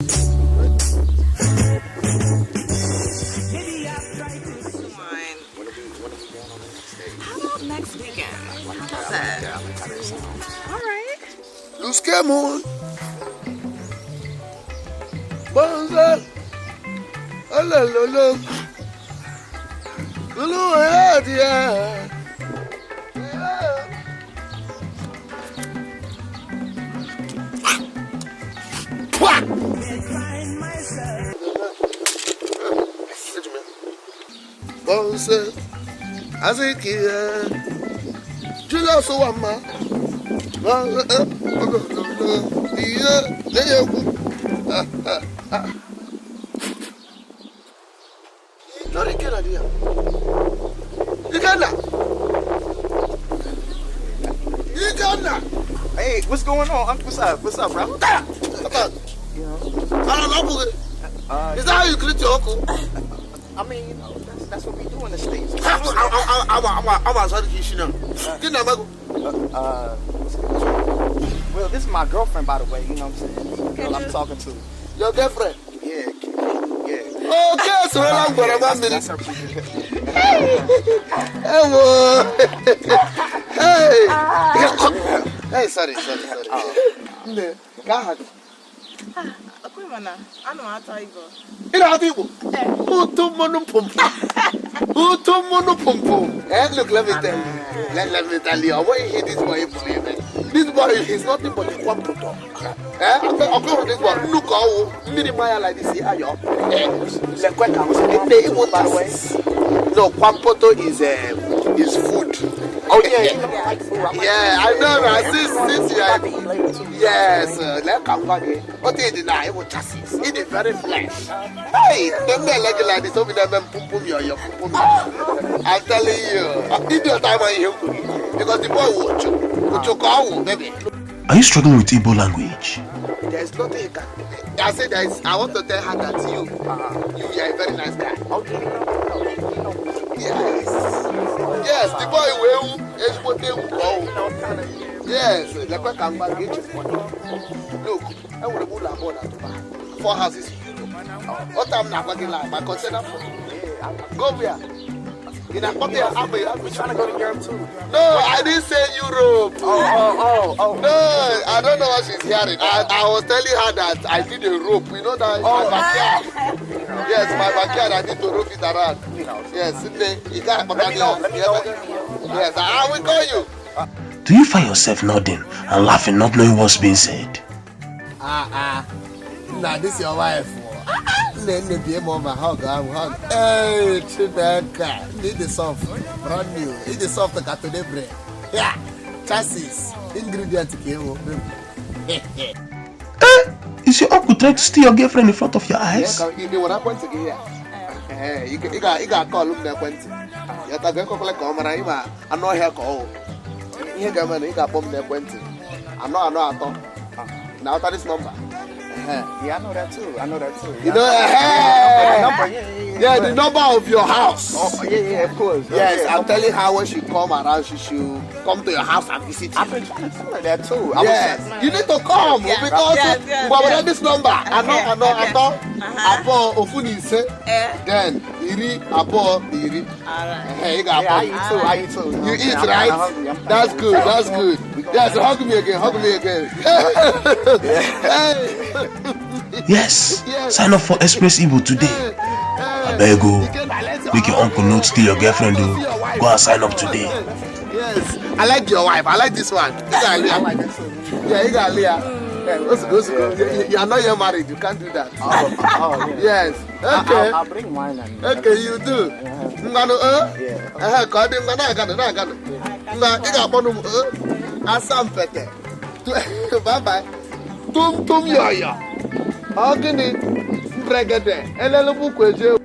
Next weekend. How's that? All right. Lose Moon. Bonza. Hello. Bonza. As a kid. Julius Wama. Hey, what's going on, Uncle? What's up, bro? I don't know. Is that how you greet your uncle? I mean, that's what we do in the States. I'm sorry, you know. Well, this is my girlfriend, by the way. You know what I'm saying? The girl I'm talking to. Your girlfriend? Yeah. Okay, so I'm going to that's her. Hey, sorry. Go ahead. Chukwuma, I know how to Igbo. You know how to Igbo? Look, let me tell you. I want you to hear this boy. This boy is nothing but a Kwampoto. This boy, look how Minimaya like this. No, Kwampoto is food. Oh yeah, you know, like food. Yeah, I know. Since you are, yes, let come back. What is it now? It was chassis. It is very flesh. Hey, don't be like this. Over there, pum your pum. I'm telling you, did your time on you because the boy will choke, baby. Are you struggling with Igbo language? There's nothing you can. I said I want to tell her that you are a very nice guy. Okay. Yes, the boy will. Yes, let me come back. Look, I will move la border to buy 4 houses. What I'm not going to lie, I consider for go here. In a country, I'm trying to go to Europe too. No, I didn't say Europe. Oh. No, I don't know what she's hearing. I was telling her that I did a rope. You know that my backyard. Yes, my backyard. I need to rope it around. Yes, you got. Let me know. Yes, I will call you. Do you find yourself nodding and laughing, not knowing what's being said? Nah, this is your wife. Let me be more hug. Hey, Chibeka. Need the soft, brand new. Need the soft got to the bread. Yeah, chassis, ingredient. Is your uncle trying to steal your girlfriend in front of your eyes? Yeah, what happened to here? You got call him there. You got to go like Omara. I know here call. You got bomb there. I know at all. Now after this number. Yeah, I know that too. You know, the number of your house. Oh, yeah, of course. Yes, I'm telling her when she come around, she should come to your house and visit you. I've been trying to tell her that too. Yes, you need to come because without this number, I know. Apo ofuni say, then iri apo iri. Hey, you got I eat too. You eat, right? That's good. Yes, hug me again. Yes, sign up for Express Igbo today. I beg you, make your uncle not steal your girlfriend. Go and sign up today. Yes, I like your wife. I like this one. I like that too. Yeah, you got Leah. You are not yet married. You can't do that. Oh yeah. Yes. Okay. I'll bring wine and. Okay, you do. Yeah. Bye bye. Tum yo. Ogini. Bregede. Elele bukweje.